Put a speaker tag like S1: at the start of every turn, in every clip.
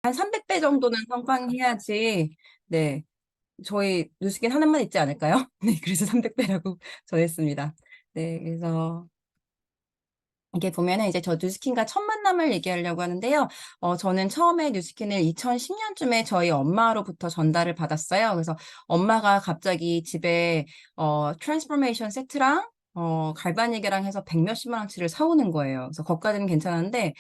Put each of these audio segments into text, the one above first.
S1: 한 300배 정도는 성장해야지 네. 저희 뉴스킨 하나만 있지 않을까요? 네. 그래서 300배라고 전했습니다. 네. 그래서 이게 보면은 이제 저 뉴스킨과 첫 만남을 얘기하려고 하는데요. 저는 처음에 뉴스킨을 2010 년쯤에 저희 엄마로부터 전달을 받았어요. 그래서 엄마가 갑자기 집에 트랜스포메이션 세트랑 갈바닉이랑 해서 100 몇십만 원치를 사 오는 거예요. 그래서 거기까지는 괜찮았는데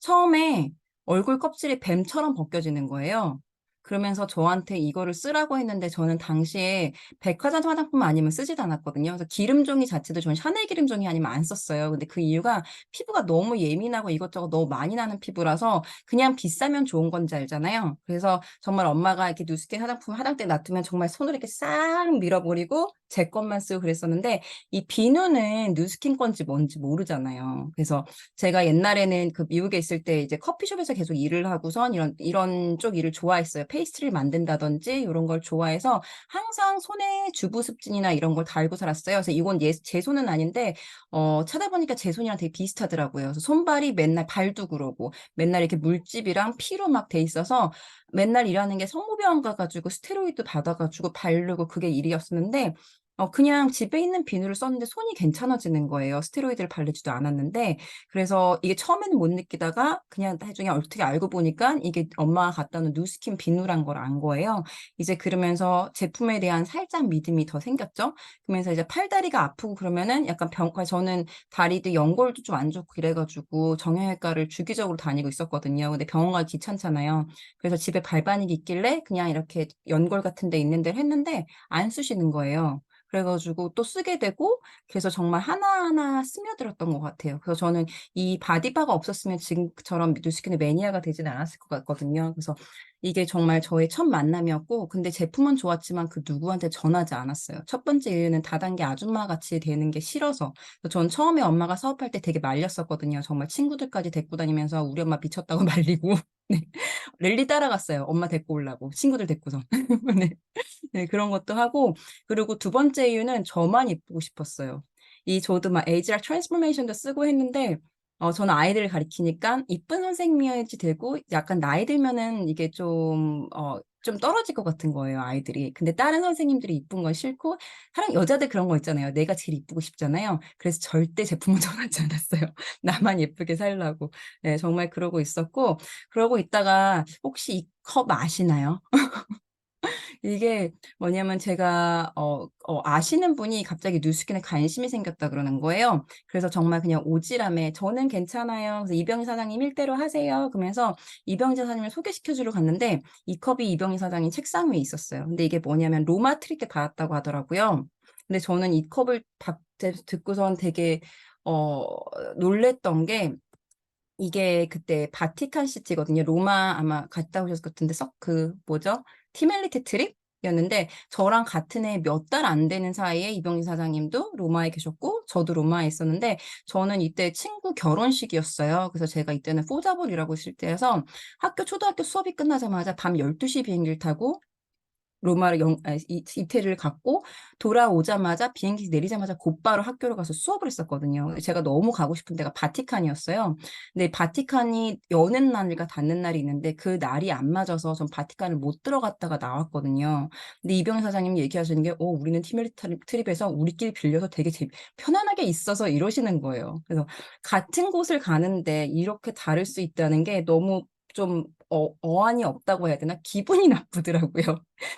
S1: 처음에 얼굴 껍질이 뱀처럼 벗겨지는 거예요. 그러면서 저한테 이거를 쓰라고 했는데 저는 당시에 백화점 화장품 아니면 쓰지도 않았거든요. 그래서 기름종이 자체도 저는 샤넬 기름종이 아니면 안 썼어요. 근데 그 이유가 피부가 너무 예민하고 이것저것 너무 많이 나는 피부라서 그냥 비싸면 좋은 건지 알잖아요. 그래서 정말 엄마가 이렇게 누스킨 화장품 화장대에 놔두면 정말 손으로 이렇게 싹 밀어버리고 제 것만 쓰고 그랬었는데 이 비누는 누스킨 건지 뭔지 모르잖아요. 그래서 제가 옛날에는 그 미국에 있을 때 이제 커피숍에서 계속 일을 하고선 이런 쪽 일을 좋아했어요. 페이스트리를 만든다든지 이런 걸 좋아해서 항상 손에 주부 습진이나 이런 걸 달고 살았어요. 그래서 이건 제 손은 아닌데 찾아보니까 제 손이랑 되게 비슷하더라고요. 그래서 손발이 맨날 발도 그러고 맨날 이렇게 물집이랑 피로 막 돼 있어서 맨날 일하는 게 성모병원 가가지고 스테로이드 받아가지고 바르고 그게 일이었었는데 그냥 집에 있는 비누를 썼는데 손이 괜찮아지는 거예요. 스테로이드를 바르지도 않았는데. 그래서 이게 처음에는 못 느끼다가 그냥 나중에 어떻게 알고 보니까 이게 엄마가 갖다 놓은 누스킨 비누란 걸 안 거예요. 이제 그러면서 제품에 대한 살짝 믿음이 더 생겼죠. 그러면서 이제 팔다리가 아프고 그러면은 약간 그러니까 저는 다리도 연골도 좀 안 좋고 이래 가지고 정형외과를 주기적으로 다니고 있었거든요. 근데 병원 가기 귀찮잖아요. 그래서 집에 발바닉이 있길래 그냥 이렇게 연골 같은 데 있는 데를 했는데 안 쑤시는 거예요. 그래 가지고 또 쓰게 되고 그래서 정말 하나하나 스며들었던 것 같아요. 그래서 저는 이 바디바가 없었으면 지금처럼 뉴스킨의 매니아가 되진 않았을 것 같거든요. 그래서 이게 정말 저의 첫 만남이었고 근데 제품은 좋았지만 그 누구한테 전하지 않았어요. 첫 번째 이유는 다단계 아줌마같이 되는 게 싫어서. 전 처음에 엄마가 사업할 때 되게 말렸었거든요. 정말 친구들까지 데리고 다니면서 우리 엄마 미쳤다고 말리고 네. 랠리 따라갔어요. 엄마 데리고 오려고 친구들 데리고서. 네. 네 그런 것도 하고 그리고 두 번째 이유는 저만 예쁘고 싶었어요. 저도 막 에이지락 트랜스포메이션도 쓰고 했는데 저는 아이들을 가리키니까 이쁜 선생님이어야지 되고 약간 나이 들면은 이게 좀 떨어질 것 같은 거예요, 아이들이. 근데 다른 선생님들이 이쁜 건 싫고 사람 여자들 그런 거 있잖아요. 내가 제일 이쁘고 싶잖아요. 그래서 절대 제품은 전하지 않았어요. 나만 예쁘게 살라고. 네 정말 그러고 있었고 그러고 있다가 혹시 이 컵 아시나요? 이게 뭐냐면 제가 아시는 분이 갑자기 뉴스킨에 관심이 생겼다 그러는 거예요. 그래서 정말 그냥 오지랖에 "저는 괜찮아요. 그래서 이병희 사장님 일대로 하세요." 그러면서 이병희 사장님을 소개시켜 주러 갔는데 이 컵이 이병희 사장님 책상 위에 있었어요. 근데 이게 뭐냐면 로마 트리 때 받았다고 하더라고요. 근데 저는 이 컵을 듣고선 되게 어 놀랐던 게 이게 그때 바티칸 시티거든요. 로마 아마 갔다 오셨을 것 같은데 그 뭐죠? 티멜리테 트립이었는데 저랑 같은 해 몇 달 안 되는 사이에 이병희 사장님도 로마에 계셨고 저도 로마에 있었는데 저는 이때 친구 결혼식이었어요. 그래서 제가 이때는 포잡을 일하고 있을 때여서 초등학교 수업이 끝나자마자 밤 12시 비행기를 타고 로마를 이태리를 갔고 돌아오자마자 비행기 내리자마자 곧바로 학교를 가서 수업을 했었거든요. 제가 너무 가고 싶은 데가 바티칸이었어요. 근데 바티칸이 여는 날과 닫는 날이 있는데 그 날이 안 맞아서 전 바티칸을 못 들어갔다가 나왔거든요. 근데 이병희 사장님이 얘기하시는 게 우리는 트립에서 우리끼리 빌려서 되게 편안하게 있어서." 이러시는 거예요. 그래서 같은 곳을 가는데 이렇게 다를 수 있다는 게 너무 좀 어안이 없다고 해야 되나? 기분이 나쁘더라고요.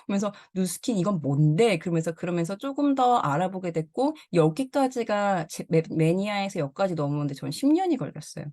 S1: 그러면서 "누스킨 이건 뭔데?" 그러면서 쪼금 더 알아보게 됐고 여기까지가 제 매니아에서 여기까지 넘어오는데 저는 10 년이 걸렸어요.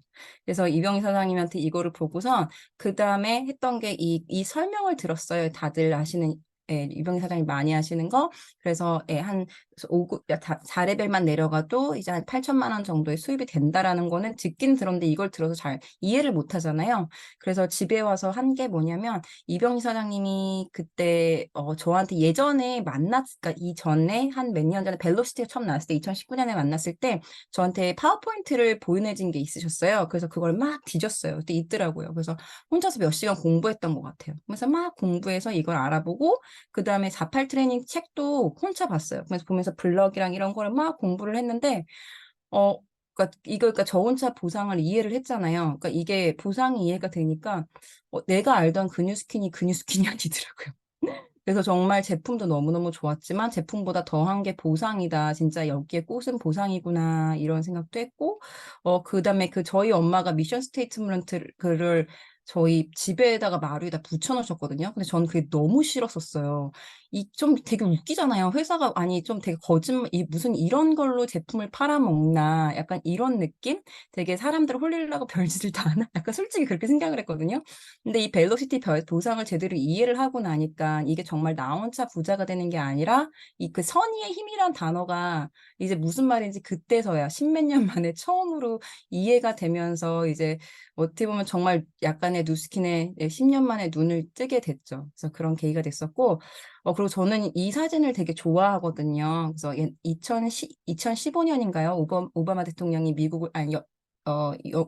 S1: 그래서 이병희 사장님한테 이거를 보고서 그다음에 했던 게 이 설명을 들었어요. 다들 아시는 예 이병희 사장님이 많이 하시는 거. 그래서 예 한 오급 4 레벨만 내려가도 이제 한 8천만 원 정도의 수입이 된다라는 거는 듣긴 들었는데 이걸 들어서 잘 이해를 못 하잖아요. 그래서 집에 와서 한 게 뭐냐면 이병희 사장님이 그때 저한테 예전에 그러니까 이전에 한 몇 년 전에 벨로시티가 처음 나왔을 때 2019 년에 만났을 때 저한테 파워포인트를 보내준 게 있으셨어요. 그래서 그걸 막 뒤졌어요. 그때 있더라고요. 그래서 혼자서 몇 시간 공부했던 것 같아요. 그래서 막 공부해서 이걸 알아보고 그다음에 48 트레이닝 책도 혼자 봤어요. 그래서 보면서 블럭이랑 이런 거를 막 공부를 했는데 어 그러니까 저 혼자 보상을 이해를 했잖아요. 그러니까 이게 보상이 이해가 되니까 내가 알던 근유스킨이 근유스킨이 아니더라고요. 그래서 정말 제품도 너무너무 좋았지만 제품보다 더한 게 보상이다. 진짜 여기에 꽃은 보상이구나. 이런 생각도 했고, 그다음에 저희 엄마가 미션 스테이트먼트를 저희 집에다가 마루에다 붙여놓으셨거든요. 근데 저는 그게 너무 싫었었어요. 좀 되게 웃기잖아요. 회사가, 아니, 좀 되게 무슨 이런 걸로 제품을 팔아먹나. 약간 이런 느낌? 되게 사람들 홀리려고 별짓을 다 하나? 약간 솔직히 그렇게 생각을 했거든요. 근데 이 벨로시티 보상을 제대로 이해를 하고 나니까 이게 정말 나 혼자 부자가 되는 게 아니라 선의의 힘이란 단어가 이제 무슨 말인지 그때서야 십몇 년 만에 처음으로 이해가 되면서 이제 어떻게 보면 정말 약간의 누스킨에 10년 만에 눈을 뜨게 됐죠. 그래서 그런 계기가 됐었고, 그리고 저는 이 사진을 되게 좋아하거든요. 그래서 2015년인가요? 오바마 대통령이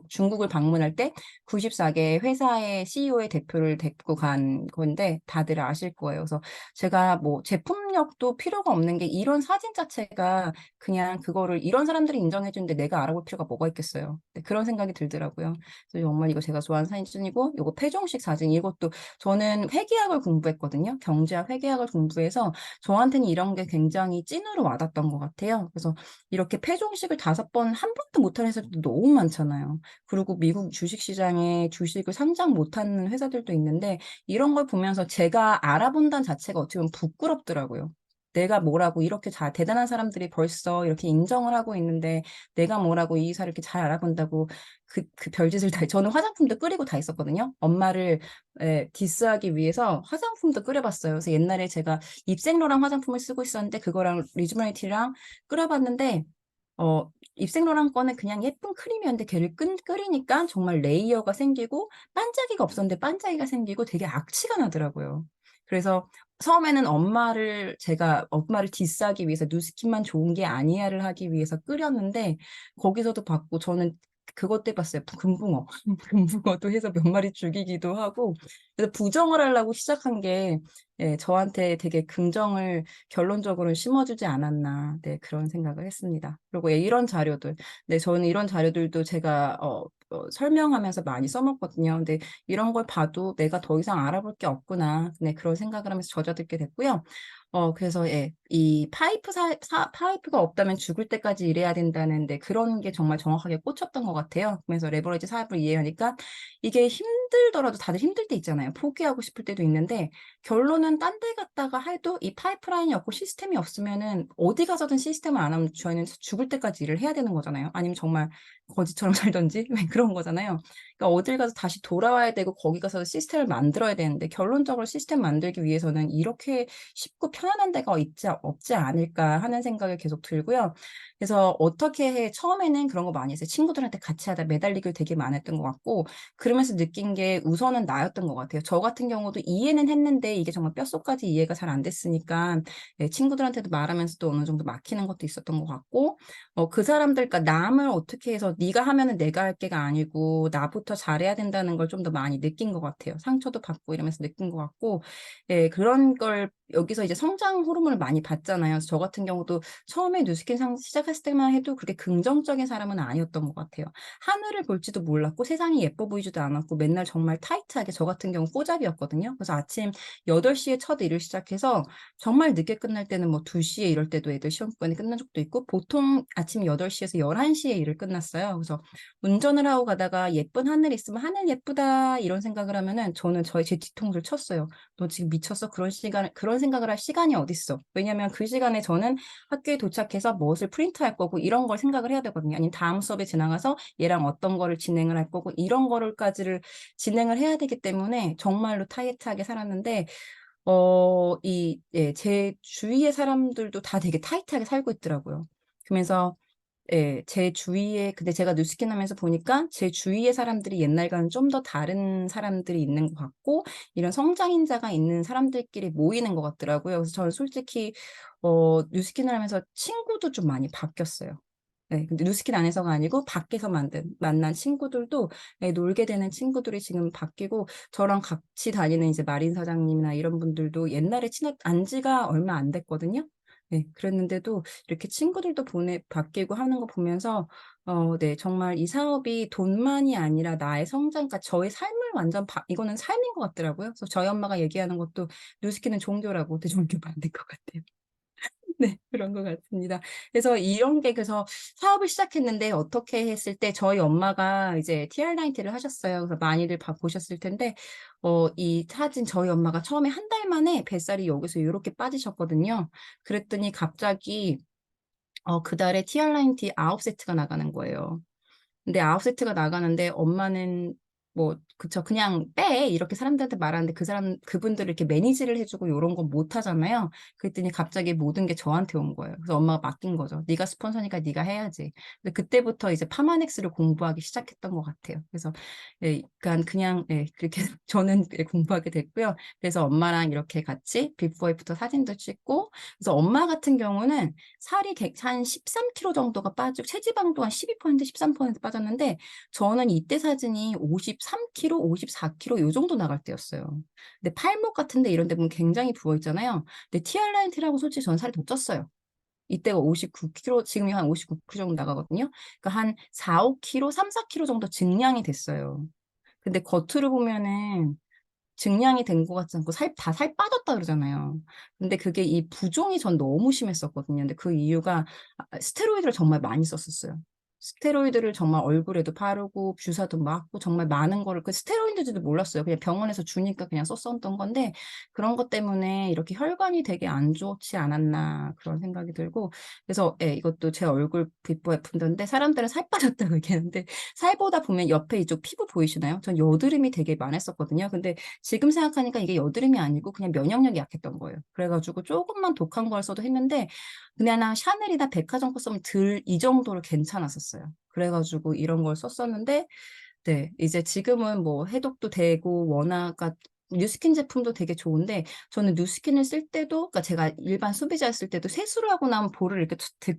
S1: 중국을 방문할 때 94개 회사의 CEO의 대표를 데리고 간 건데 다들 아실 거예요. 그래서 제가 뭐 제품력도 필요가 없는 게 이런 사진 자체가 그냥 그거를 이런 사람들이 인정해 주는데 내가 알아볼 필요가 뭐가 있겠어요. 네, 그런 생각이 들더라고요. 그래서 정말 이거 제가 좋아하는 사진이고 이거 패종식 사진 이것도 저는 회계학을 공부했거든요. 경제학 회계학을 공부해서 저한테는 이런 게 굉장히 찐으로 와닿았던 것 같아요. 그래서 이렇게 패종식을 5번 한 번도 못하는 회사들도 너무 많잖아요. 그리고 미국 주식시장에 주식을 상장 못하는 회사들도 있는데 이런 걸 보면서 제가 알아본다는 자체가 어떻게 보면 부끄럽더라고요. 내가 뭐라고 이렇게 대단한 사람들이 벌써 이렇게 인정을 하고 있는데 내가 뭐라고 이 회사를 이렇게 잘 알아본다고 그 별짓을 저는 화장품도 끓이고 다 했었거든요. 엄마를 디스하기 위해서 화장품도 끓여봤어요. 그래서 옛날에 제가 입생로랑 화장품을 쓰고 있었는데 그거랑 리주머네이티랑 끓여봤는데 입생로랑 거는 그냥 예쁜 크림이었는데 걔를 끓이니까 정말 레이어가 생기고 반짝이가 없었는데 반짝이가 생기고 되게 악취가 나더라고요. 그래서 처음에는 제가 엄마를 디스하기 위해서 누스킨만 좋은 게 아니야를 하기 위해서 끓였는데 거기서도 봤고 저는 그것 때 봤어요. 금붕어. 금붕어도 해서 몇 마리 죽이기도 하고 그래서 부정을 하려고 시작한 게 저한테 되게 긍정을 결론적으로 심어주지 않았나, 네, 그런 생각을 했습니다. 그리고 이런 자료들, 네, 저는 이런 자료들도 제가 설명하면서 많이 써먹거든요. 근데 이런 걸 봐도 내가 더 이상 알아볼 게 없구나, 네, 그런 생각을 하면서 젖어들게 됐고요. 그래서 이 파이프가 없다면 죽을 때까지 일해야 된다는데 그런 게 정말 정확하게 꽂혔던 것 같아요. 그래서 레버리지 사업을 이해하니까 이게 힘들더라도 다들 힘들 때 있잖아요. 포기하고 싶을 때도 있는데 결론은 딴 데 갔다가 해도 이 파이프라인이 없고 시스템이 없으면은 어디 가서든 시스템을 안 하면 저희는 죽을 때까지 일을 해야 되는 거잖아요. 아니면 정말 거지처럼 살던지 그런 거잖아요. 그러니까 어딜 가서 다시 돌아와야 되고 거기 가서 시스템을 만들어야 되는데 결론적으로 시스템 만들기 위해서는 이렇게 쉽고 편안한 데가 없지 않을까 하는 생각이 계속 들고요. 그래서 어떻게 처음에는 그런 거 많이 했어요. 친구들한테 같이 하다 매달리기를 되게 많이 했던 것 같고 그러면서 느낀 게 우선은 나였던 것 같아요. 저 같은 경우도 이해는 했는데 이게 정말 뼛속까지 이해가 잘 안 됐으니까 친구들한테도 말하면서도 어느 정도 막히는 것도 있었던 것 같고 그 사람들, 그러니까 남을 어떻게 해서 네가 하면은 내가 할 게가 아니고 나부터 잘해야 된다는 걸 좀 더 많이 느낀 것 같아요. 상처도 받고 이러면서 느낀 것 같고 그런 걸 여기서 이제 성장 호르몬을 많이 받잖아요. 그래서 저 같은 경우도 처음에 뉴스킨 시작했을 때만 해도 그렇게 긍정적인 사람은 아니었던 것 같아요. 하늘을 볼지도 몰랐고 세상이 예뻐 보이지도 않았고 맨날 정말 타이트하게 저 같은 경우 꼬잡이였거든요. 그래서 아침 8시에 첫 일을 시작해서 정말 늦게 끝날 때는 뭐 2시에 이럴 때도 애들 시험 기간에 끝난 적도 있고 보통 아침 8시에서 11시에 일을 끝났어요. 그래서 운전을 하고 가다가 예쁜 하늘이 있으면 하늘 예쁘다 이런 생각을 하면은 저는 제 뒤통수를 쳤어요. 너 지금 미쳤어? 그런 생각을 할 시간이 어딨어? 왜냐면 그 시간에 저는 학교에 도착해서 무엇을 프린트할 거고 이런 걸 생각을 해야 되거든요. 아니면 다음 수업에 지나가서 얘랑 어떤 거를 진행을 할 거고 이런 거를까지를 진행을 해야 되기 때문에 정말로 타이트하게 살았는데 제 주위의 사람들도 다 되게 타이트하게 살고 있더라고요. 그러면서 제 주위에, 근데 제가 뉴스킨 하면서 보니까 제 주위의 사람들이 옛날과는 좀 더 다른 사람들이 있는 것 같고, 이런 성장인자가 있는 사람들끼리 모이는 것 같더라고요. 그래서 저는 솔직히, 뉴스킨을 하면서 친구도 좀 많이 바뀌었어요. 네, 근데 뉴스킨 안에서가 아니고 밖에서 만난 친구들도 놀게 되는 친구들이 지금 바뀌고 저랑 같이 다니는 이제 마린 사장님이나 이런 분들도 옛날에 안 지가 얼마 안 됐거든요. 네, 그랬는데도 이렇게 친구들도 바뀌고 하는 거 보면서, 네, 정말 이 사업이 돈만이 아니라 나의 성장, 그러니까 저의 삶을 완전, 이거는 삶인 것 같더라고요. 그래서 저희 엄마가 얘기하는 것도 뉴스키는 종교라고, 대종교 만든 것 같아요. 네, 그런 것 같습니다. 그래서 이런 게, 그래서 사업을 시작했는데 어떻게 했을 때 저희 엄마가 이제 TR90를 하셨어요. 그래서 많이들 보셨을 텐데, 이 사진 저희 엄마가 처음에 한 달 만에 뱃살이 여기서 이렇게 빠지셨거든요. 그랬더니 갑자기, 그달에 TR90 9세트가 나가는 거예요. 근데 9세트가 나가는데 엄마는 뭐, 그쵸, 그냥 빼. 이렇게 사람들한테 말하는데 그분들을 이렇게 매니지를 해주고 이런 건 못 하잖아요. 그랬더니 갑자기 모든 게 저한테 온 거예요. 그래서 엄마가 맡긴 거죠. 네가 스폰서니까 네가 해야지. 근데 그때부터 이제 파마넥스를 공부하기 시작했던 것 같아요. 그래서, 예, 그냥, 예, 그렇게 저는 예, 공부하게 됐고요. 그래서 엄마랑 이렇게 같이 비포 애프터 사진도 찍고, 그래서 엄마 같은 경우는 살이 한 13kg 정도가 빠지고 체지방도 한 12%, 13% 빠졌는데 저는 이때 사진이 53kg, 54kg 요 정도 나갈 때였어요. 근데 팔목 같은 데 이런 데 보면 굉장히 부어 있잖아요. 근데 TR9T라고 솔직히 저는 살이 더 쪘어요. 이때가 59kg, 지금이 한 59kg 정도 나가거든요. 그러니까 한 4, 5kg, 3, 4kg 정도 증량이 됐어요. 근데 겉으로 보면은 증량이 된 것 같지 않고 다 살 빠졌다 그러잖아요. 근데 그게 이 부종이 전 너무 심했었거든요. 근데 그 이유가 스테로이드를 정말 많이 썼었어요. 스테로이드를 정말 얼굴에도 바르고 주사도 맞고 정말 많은 거를 그 스테로이드인지도 몰랐어요. 그냥 병원에서 주니까 그냥 썼었던 건데 그런 것 때문에 이렇게 혈관이 되게 안 좋지 않았나 그런 생각이 들고 그래서 예, 이것도 제 얼굴 비포 애프터인데 사람들은 살 빠졌다고 얘기하는데 살보다 보면 옆에 이쪽 피부 보이시나요? 전 여드름이 되게 많았었거든요. 근데 지금 생각하니까 이게 여드름이 아니고 그냥 면역력이 약했던 거예요. 그래가지고 조금만 독한 걸 써도 했는데 그냥 샤넬이나 백화점 거 쓰면 이 정도로 괜찮았었어요. 그래가지고 이런 걸 썼었는데 네, 이제 지금은 뭐 해독도 되고 워낙 그러니까 뉴스킨 제품도 되게 좋은데 저는 뉴스킨을 쓸 때도 그러니까 제가 일반 소비자였을 때도 세수를 하고 나면 볼을 이렇게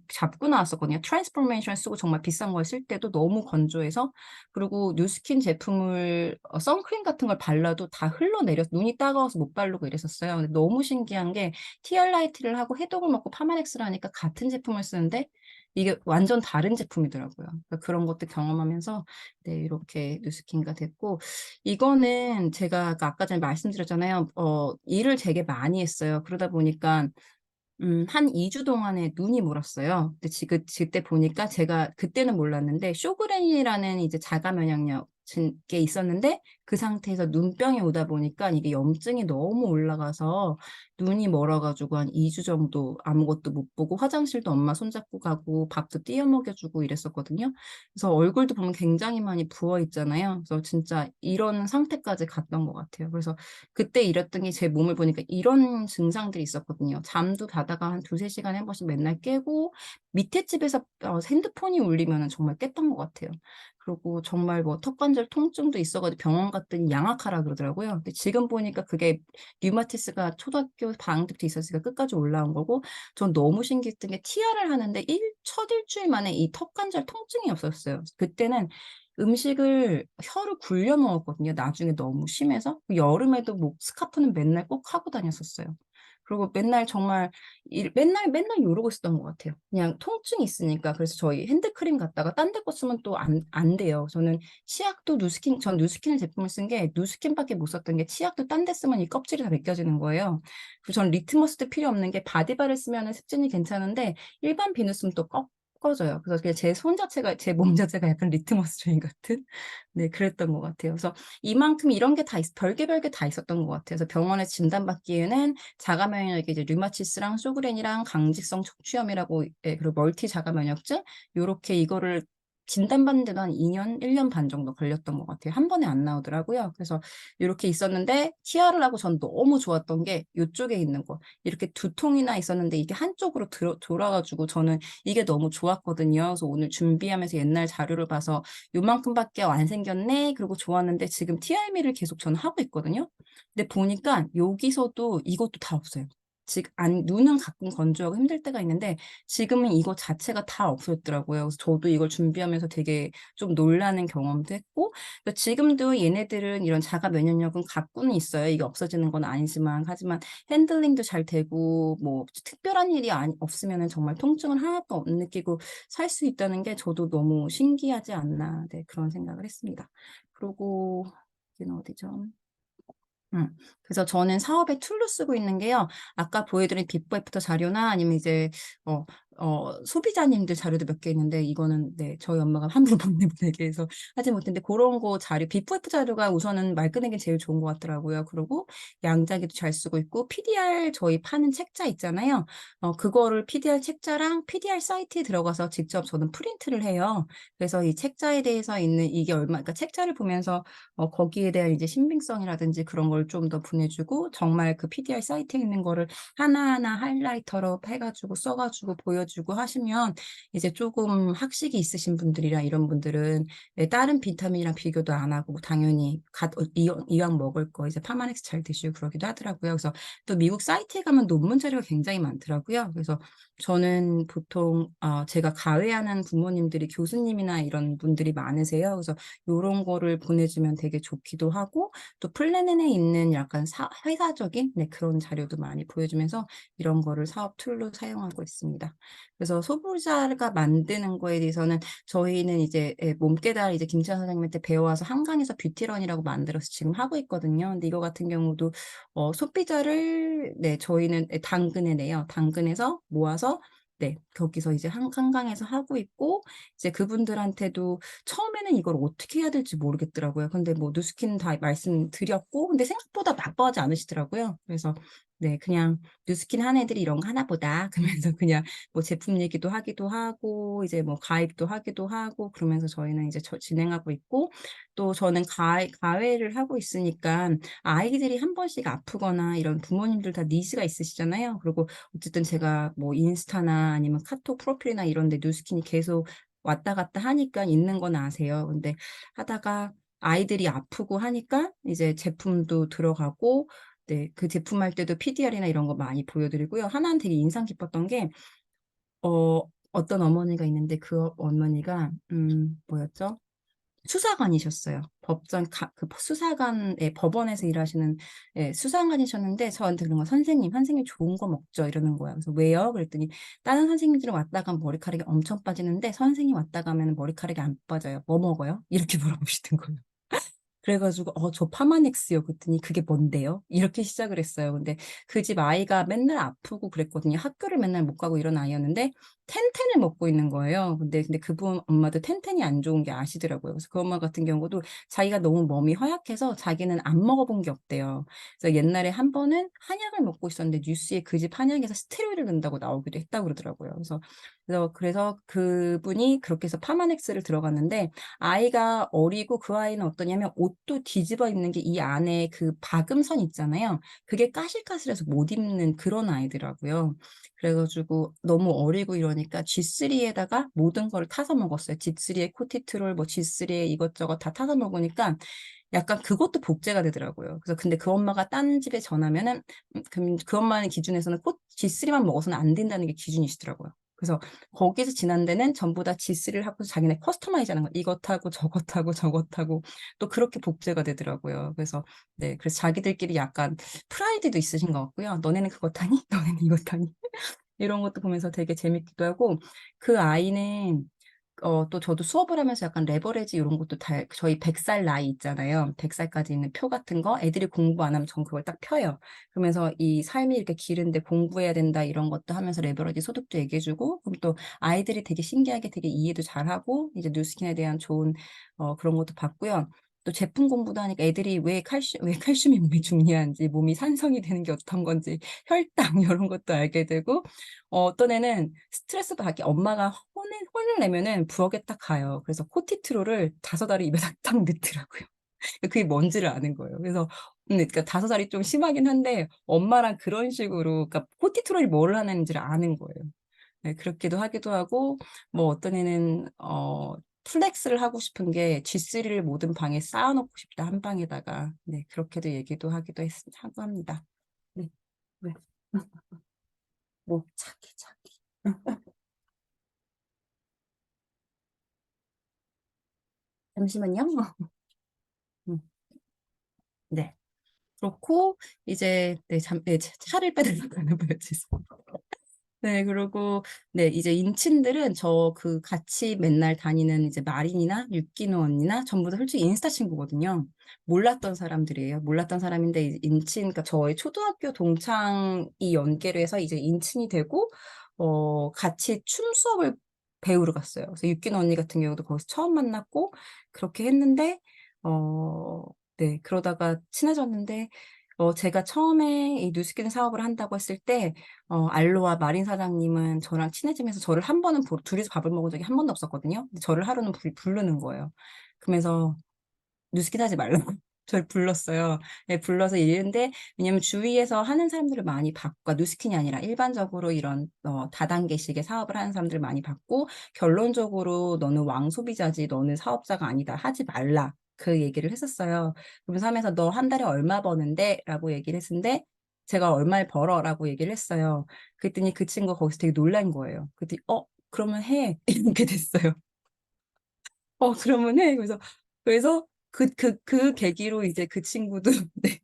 S1: 잡고 나왔었거든요. 트랜스포메이션 쓰고 정말 비싼 걸 쓸 때도 너무 건조해서 그리고 뉴스킨 제품을 선크림 같은 걸 발라도 다 흘러내려 눈이 따가워서 못 바르고 이랬었어요. 근데 너무 신기한 게 TR 라이트를 하고 해독을 먹고 파마렉스를 하니까 같은 제품을 쓰는데 이게 완전 다른 제품이더라고요. 그러니까 그런 것도 경험하면서 네, 이렇게 뉴스킨가 됐고, 이거는 제가 아까 전에 말씀드렸잖아요. 일을 되게 많이 했어요. 그러다 보니까 한 2주 동안에 눈이 멀었어요. 근데 그때 보니까 제가 그때는 몰랐는데 쇼그렌이라는 이제 자가 면역력 게 있었는데 그 상태에서 눈병이 오다 보니까 이게 염증이 너무 올라가서 눈이 멀어가지고 한 2주 정도 아무것도 못 보고 화장실도 엄마 손잡고 가고 밥도 띄워 먹여주고 이랬었거든요. 그래서 얼굴도 보면 굉장히 많이 부어 있잖아요. 그래서 진짜 이런 상태까지 갔던 것 같아요. 그래서 그때 이랬더니 제 몸을 보니까 이런 증상들이 있었거든요. 잠도 자다가 한 두세 시간에 한 번씩 맨날 깨고 밑에 집에서 핸드폰이 울리면 정말 깼던 것 같아요. 그리고 정말 뭐 턱관절 통증도 있어가지고 병원 갔더니 양악하라 그러더라고요. 근데 지금 보니까 그게 류마티스가 초등학교 방학 때부터 있었으니까 끝까지 올라온 거고 전 너무 신기했던 게 TR을 하는데 첫 일주일 만에 이 턱관절 통증이 없었어요. 그때는 음식을 혀를 굴려 먹었거든요. 나중에 너무 심해서. 여름에도 목 스카프는 맨날 꼭 하고 다녔었어요. 그리고 맨날 정말 맨날 이러고 있었던 것 같아요. 그냥 통증이 있으니까. 그래서 저희 핸드크림 갖다가 딴 데 거 쓰면 또 안 돼요. 저는 치약도 전 뉴스킨 제품을 쓴 게 뉴스킨밖에 못 썼던 게 치약도 딴 데 쓰면 이 껍질이 다 벗겨지는 거예요. 그리고 전 리트머스도 필요 없는 게 바디바를 쓰면 습진이 괜찮은데 일반 비누 쓰면 또 꺼져요. 그래서 그냥 제 손 자체가, 제 몸 자체가 약간 리트머스 종이 같은? 네, 그랬던 것 같아요. 그래서 이만큼 이런 게 다 별게 다 있었던 것 같아요. 그래서 병원에 진단받기에는 자가면역이 이제 류마티스랑 쇼그렌이랑 강직성 척추염이라고, 예, 그리고 멀티 자가면역증, 요렇게 이거를 진단받는데도 한 2년, 1년 반 정도 걸렸던 것 같아요. 한 번에 안 나오더라고요. 그래서 이렇게 있었는데, TR을 하고 전 너무 좋았던 게 이쪽에 있는 거. 이렇게 두 통이나 있었는데 이게 한쪽으로 돌아가지고 저는 이게 너무 좋았거든요. 그래서 오늘 준비하면서 옛날 자료를 봐서 요만큼밖에 안 생겼네. 그리고 좋았는데 지금 TR미를 계속 저는 하고 있거든요. 근데 보니까 여기서도 이것도 다 없어요. 지금 눈은 가끔 건조하고 힘들 때가 있는데 지금은 이거 자체가 다 없어졌더라고요. 그래서 저도 이걸 준비하면서 되게 좀 놀라는 경험도 했고, 그러니까 지금도 얘네들은 이런 자가 면역력은 갖고는 있어요. 이게 없어지는 건 아니지만, 하지만 핸들링도 잘 되고 뭐 특별한 일이 없으면은 정말 통증을 하나도 못 느끼고 살 수 있다는 게 저도 너무 신기하지 않나, 네, 그런 생각을 했습니다. 그리고 여기는 어디죠? 그래서 저는 사업의 툴로 쓰고 있는 게요. 아까 보여드린 비포 애프터 자료나 아니면 이제 어, 소비자님들 자료도 몇 개 있는데 이거는 네, 저희 엄마가 함부로 못 내보내게 해서 하지 못했는데 그런 거 자료, 비포 애프터 자료가 우선은 말끄내기 제일 좋은 것 같더라고요. 그리고 양자기도 잘 쓰고 있고 PDR 저희 파는 책자 있잖아요. 그거를 PDR 책자랑 PDR 사이트에 들어가서 직접 저는 프린트를 해요. 그래서 이 책자에 대해서 있는 이게 그러니까 책자를 보면서 거기에 대한 이제 신빙성이라든지 그런 걸 좀 더 보내주고 정말 그 PDR 사이트에 있는 거를 하나하나 하이라이터로 해가지고 써가지고 보여주고 하시면 이제 조금 학식이 있으신 분들이랑 이런 분들은 다른 비타민이랑 비교도 안 하고 뭐 당연히 이왕 먹을 거 이제 파마넥스 잘 드시고 그러기도 하더라고요. 그래서 또 미국 사이트에 가면 논문 자료가 굉장히 많더라고요. 그래서 저는 보통 제가 가외하는 부모님들이 교수님이나 이런 분들이 많으세요. 그래서 요런 거를 보내주면 되게 좋기도 하고 또 플래닛에 있는 약간 회사적인 네, 그런 자료도 많이 보여주면서 이런 거를 사업 툴로 사용하고 있습니다. 그래서 소비자가 만드는 거에 대해서는 저희는 이제 몸깨달 이제 김치환 사장님한테 배워와서 한강에서 뷰티런이라고 만들어서 지금 하고 있거든요. 근데 이거 같은 경우도 소비자를 네 저희는 당근에 내요. 당근에서 모아서 네, 거기서 이제 한강에서 하고 있고, 이제 그분들한테도 처음에는 이걸 어떻게 해야 될지 모르겠더라고요. 근데 뭐 누스킨 다 말씀드렸고, 근데 생각보다 나빠하지 않으시더라고요. 그래서 네, 그냥 누스킨 한 애들이 이런 거 하나 보다. 그러면서 그냥 뭐 제품 얘기도 하기도 하고, 이제 뭐 가입도 하기도 하고, 그러면서 저희는 이제 진행하고 있고, 또 저는 가외를 하고 있으니까 아이들이 한 번씩 아프거나 이런 부모님들 다 니즈가 있으시잖아요. 그리고 어쨌든 제가 뭐 인스타나 아니면 카톡 프로필이나 이런 데 뉴스킨이 계속 왔다 갔다 하니까 있는 건 아세요. 근데 하다가 아이들이 아프고 하니까 이제 제품도 들어가고 네, 그 제품 할 때도 PDR이나 이런 거 많이 보여드리고요. 하나는 되게 인상 깊었던 게 어떤 어머니가 있는데 그 어머니가 뭐였죠? 수사관이셨어요. 그 수사관의 법원에서 일하시는 수사관이셨는데 저한테 그런 거 선생님 좋은 거 먹죠 이러는 거야. 그래서 왜요? 그랬더니 다른 선생님들은 왔다 가면 머리카락이 엄청 빠지는데 선생님 왔다 가면 머리카락이 안 빠져요. 뭐 먹어요? 이렇게 물어보시는 거예요. 그래가지고 저 파마넥스요 그랬더니 그게 뭔데요? 이렇게 시작을 했어요. 근데 그 집 아이가 맨날 아프고 그랬거든요. 학교를 맨날 못 가고 이런 아이였는데 텐텐을 먹고 있는 거예요. 근데 그분 엄마도 텐텐이 안 좋은 게 아시더라고요. 그래서 그 엄마 같은 경우도 자기가 너무 몸이 허약해서 자기는 안 먹어본 게 없대요. 그래서 옛날에 한 번은 한약을 먹고 있었는데 뉴스에 그 집 한약에서 스테로이드를 넣는다고 나오기도 했다고 그러더라고요. 그래서 그분이 그렇게 해서 파마넥스를 들어갔는데 아이가 어리고 그 아이는 어떠냐면 옷도 뒤집어 입는 게 이 안에 그 박음선 있잖아요. 그게 까실까실해서 못 입는 그런 아이더라고요. 그래가지고 너무 어리고 이러니까 G3에다가 모든 걸 타서 먹었어요. G3에 코티트롤, 뭐 G3에 이것저것 다 타서 먹으니까 약간 그것도 복제가 되더라고요. 그래서 근데 그 엄마가 딴 집에 전하면은 그럼 그 엄마의 기준에서는 G3만 먹어서는 안 된다는 게 기준이시더라고요. 그래서 거기서 지난 데는 전부 다 G3를 하고 자기네 커스터마이즈 하는 거. 이것하고 저것하고 저것하고 또 그렇게 복제가 되더라고요. 그래서 네, 그래서 자기들끼리 약간 프라이드도 있으신 것 같고요. 너네는 그것 하니? 너네는 이것 하니? 이런 것도 보면서 되게 재밌기도 하고 그 아이는 또 저도 수업을 하면서 약간 레버레지 이런 것도 다 저희 100살 나이 있잖아요. 100살까지 있는 표 같은 거 애들이 공부 안 하면 전 그걸 딱 펴요. 그러면서 이 삶이 이렇게 길은데 공부해야 된다 이런 것도 하면서 레버레지 소득도 얘기해주고 그럼 또 아이들이 되게 신기하게 되게 이해도 잘하고 이제 뉴스킨에 대한 좋은 그런 것도 봤고요. 또 제품 공부도 하니까 애들이 왜 칼슘이 몸에 중요한지 몸이 산성이 되는 게 어떤 건지 혈당 이런 것도 알게 되고 어떤 애는 스트레스 받게 엄마가 혼을 내면은 부엌에 딱 가요. 그래서 코티트롤을 5알을 입에다 딱 넣더라고요. 그게 뭔지를 아는 거예요. 그래서 그러니까 5알이 좀 심하긴 한데 엄마랑 그런 식으로 그러니까 코티트롤이 뭘 하는지를 아는 거예요. 네, 그렇기도 하기도 하고 뭐 어떤 애는 플렉스를 하고 싶은 게 G3를 모든 방에 쌓아놓고 싶다 한 방에다가 네 그렇게도 얘기도 하기도 하고 합니다. 네. 네. 뭐, 차기, 차기. 잠시만요. 음, 네. 그렇고, 이제, 네, 차를 빼달라고 하는 거였지. 네, 그리고, 네, 이제 인친들은 저 그 같이 맨날 다니는 이제 마린이나 육기노 언니나 전부 다 솔직히 인스타 친구거든요. 몰랐던 사람들이에요. 몰랐던 사람인데, 인친, 그러니까 저의 초등학교 동창이 연계로 해서 이제 인친이 되고, 같이 춤 수업을 배우러 갔어요. 그래서 육기노 언니 같은 경우도 거기서 처음 만났고, 그렇게 했는데, 어, 네, 그러다가 친해졌는데, 제가 처음에 이 뉴스킨 사업을 한다고 했을 때, 알로아 마린 사장님은 저랑 친해지면서 저를 한 번은 둘이서 밥을 먹은 적이 한 번도 없었거든요. 근데 저를 하루는 부르는 거예요. 그러면서 뉴스킷 하지 말라고 저를 불렀어요. 네, 불러서 이랬는데 왜냐면 주위에서 하는 사람들을 많이 봤고 뉴스킨이 아니라 일반적으로 이런 다단계식의 사업을 하는 사람들을 많이 봤고 결론적으로 너는 왕소비자지 너는 사업자가 아니다 하지 말라 그 얘기를 했었어요. 그러면서 하면서 너 한 달에 얼마 버는데? 라고 얘기를 했는데 제가 얼마를 벌어라고 얘기를 했어요. 그랬더니 그 친구가 거기서 되게 놀란 거예요. 그랬더니 그러면 해 이렇게 됐어요. 그러면 해. 그래서 그 계기로 이제 그 친구도 네,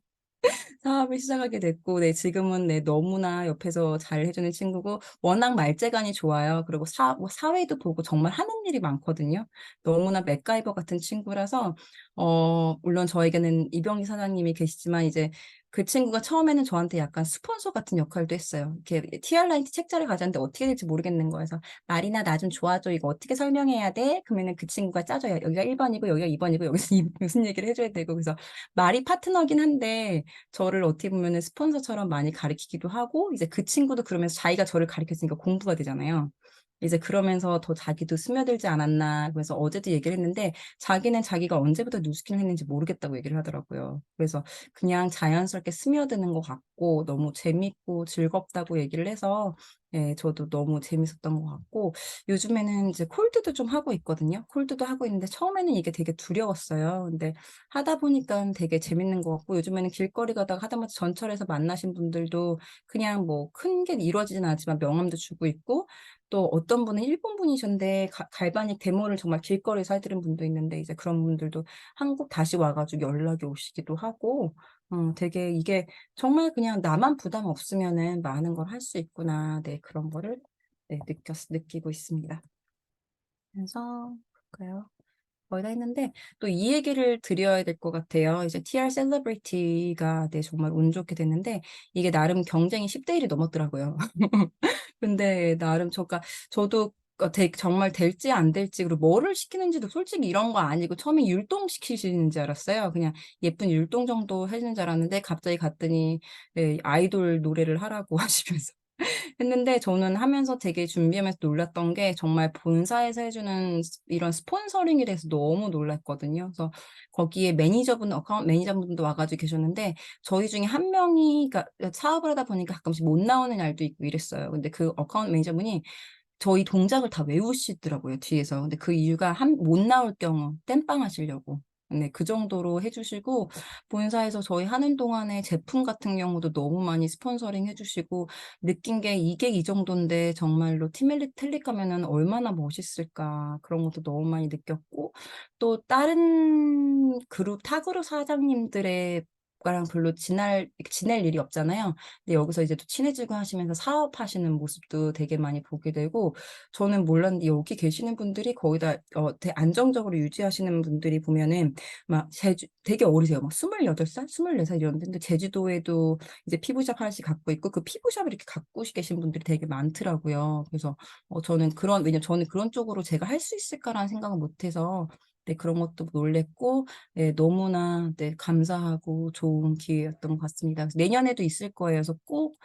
S1: 사업을 시작하게 됐고, 네, 지금은 네, 너무나 옆에서 잘 해주는 친구고, 워낙 말재간이 좋아요. 그리고 뭐 사회도 보고 정말 하는 일이 많거든요. 너무나 맥가이버 같은 친구라서, 물론 저에게는 이병기 사장님이 계시지만, 이제 그 친구가 처음에는 저한테 약간 스폰서 같은 역할도 했어요. 이렇게 TR라이트 책자를 가져왔는데 어떻게 될지 모르겠는 거여서, 마리나 나 좀 도와줘. 이거 어떻게 설명해야 돼? 그러면은 그 친구가 짜줘요. 여기가 1번이고, 여기가 2번이고, 여기서 무슨 얘기를 해줘야 되고, 그래서 말이 파트너긴 한데, 저를 어떻게 보면은 스폰서처럼 많이 가르치기도 하고, 이제 그 친구도 그러면서 자기가 저를 가르쳤으니까 공부가 되잖아요. 이제 그러면서 더 자기도 스며들지 않았나. 그래서 어제도 얘기를 했는데, 자기는 자기가 언제부터 뉴스킨을 했는지 모르겠다고 얘기를 하더라고요. 그래서 그냥 자연스럽게 스며드는 것 같고, 너무 재밌고 즐겁다고 얘기를 해서, 예, 저도 너무 재밌었던 것 같고, 요즘에는 이제 콜드도 좀 하고 있거든요. 콜드도 하고 있는데, 처음에는 이게 되게 두려웠어요. 근데 하다 보니까 되게 재밌는 것 같고 요즘에는 길거리 가다가 하다못해 전철에서 만나신 분들도 그냥 뭐 큰 게 이루어지진 않지만 명함도 주고 있고 또 어떤 분은 일본 분이셨는데 갈바닉 데모를 정말 길거리에서 하시는 분도 있는데 이제 그런 분들도 한국 다시 와가지고 연락이 오시기도 하고 되게 이게 정말 그냥 나만 부담 없으면은 많은 걸 할 수 있구나. 네, 그런 거를 네, 느끼고 있습니다. 그래서 볼까요? 거의 다 했는데 또 이 얘기를 드려야 될 것 같아요. 이제 TR 셀러브리티가 네, 정말 운 좋게 됐는데 이게 나름 경쟁이 10대 1이 넘었더라고요. 근데 나름 저도 정말 될지 안 될지 그리고 뭐를 시키는지도 솔직히 이런 거 아니고 처음에 율동 시키시는 줄 알았어요. 그냥 예쁜 율동 정도 해주는 줄 알았는데 갑자기 갔더니 네, 아이돌 노래를 하라고 하시면서 했는데 저는 하면서 되게 준비하면서 놀랐던 게 정말 본사에서 해주는 이런 스폰서링에 대해서 너무 놀랐거든요. 그래서 거기에 어카운트 매니저분도 와가지고 계셨는데 저희 중에 한 명이 그러니까 사업을 하다 보니까 가끔씩 못 나오는 날도 있고 이랬어요. 근데 그 어카운트 매니저분이 저희 동작을 다 외우시더라고요, 뒤에서. 근데 그 이유가 못 나올 경우 땜빵 하시려고. 네, 그 정도로 해주시고, 본사에서 저희 하는 동안에 제품 같은 경우도 너무 많이 스폰서링 해주시고, 느낀 게 이게 이 정도인데 정말로 텔릭 가면은 얼마나 멋있을까. 그런 것도 너무 많이 느꼈고, 또 다른 타 그룹 사장님들의 랑 별로 지낼 일이 없잖아요. 근데 여기서 이제 또 친해지고 하시면서 사업하시는 모습도 되게 많이 보게 되고, 저는 몰랐는데 여기 계시는 분들이 거의 다 되게 안정적으로 유지하시는 분들이 보면은 막 되게 어리세요. 막 28살, 24살 이런데 근데 제주도에도 이제 피부샵 하나씩 갖고 있고 그 피부샵을 이렇게 갖고 계신 분들이 되게 많더라고요. 그래서 저는 왜냐면 저는 그런 쪽으로 제가 할 수 있을까라는 생각을 못해서 네, 그런 것도 놀랬고, 네, 너무나 네, 감사하고 좋은 기회였던 것 같습니다. 그래서 내년에도 있을 거예요. 그래서 꼭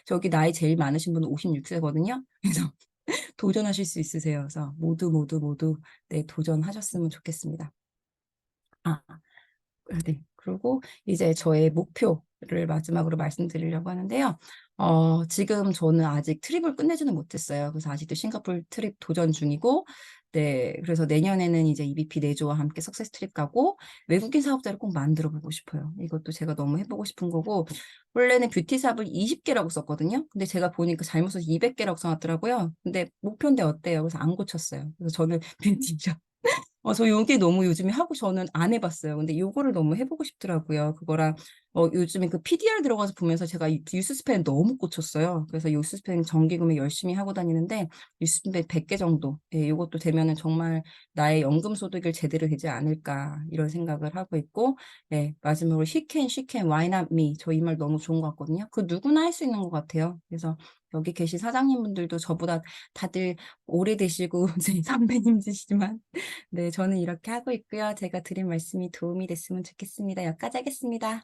S1: 저기 나이 제일 많으신 분은 56세거든요. 그래서 도전하실 수 있으세요. 그래서 모두 네, 도전하셨으면 좋겠습니다. 아, 네. 그리고 이제 저의 목표를 마지막으로 말씀드리려고 하는데요. 지금 저는 아직 트립을 끝내지는 못했어요. 그래서 아직도 싱가포르 트립 도전 중이고, 네. 그래서 내년에는 이제 EBP 내조와 함께 석세스 트립 가고 외국인 사업자를 꼭 만들어 보고 싶어요. 이것도 제가 너무 해 보고 싶은 거고 원래는 뷰티샵을 20 개라고 썼거든요. 근데 제가 보니까 잘못 써서 200 개라고 써 놨더라고요. 근데 목표인데 어때요? 그래서 안 고쳤어요. 그래서 저는 뷰티샵 저 요게 너무 요즘에 하고 저는 안 해 봤어요. 근데 요거를 너무 해 보고 싶더라고요. 그거랑 요즘에 그 PDR 들어가서 보면서 제가 이 뉴스스팬 너무 꽂혔어요. 그래서 뉴스스팬 정기구매 열심히 하고 다니는데 뉴스스팬 100개 정도 요것도 되면은 정말 '나의 연금 소득을 제대로 되지 않을까.' 이런 생각을 하고 있고 마지막으로 "He can, she can, why not me?" 저 이 말 너무 좋은 것 같거든요. 그 누구나 할 수 있는 것 같아요. 그래서 여기 계신 사장님분들도 저보다 다들 오래되시고 이제 선배님이시지만 네 저는 이렇게 하고 있고요. 제가 드린 말씀이 도움이 됐으면 좋겠습니다. 여기까지 하겠습니다.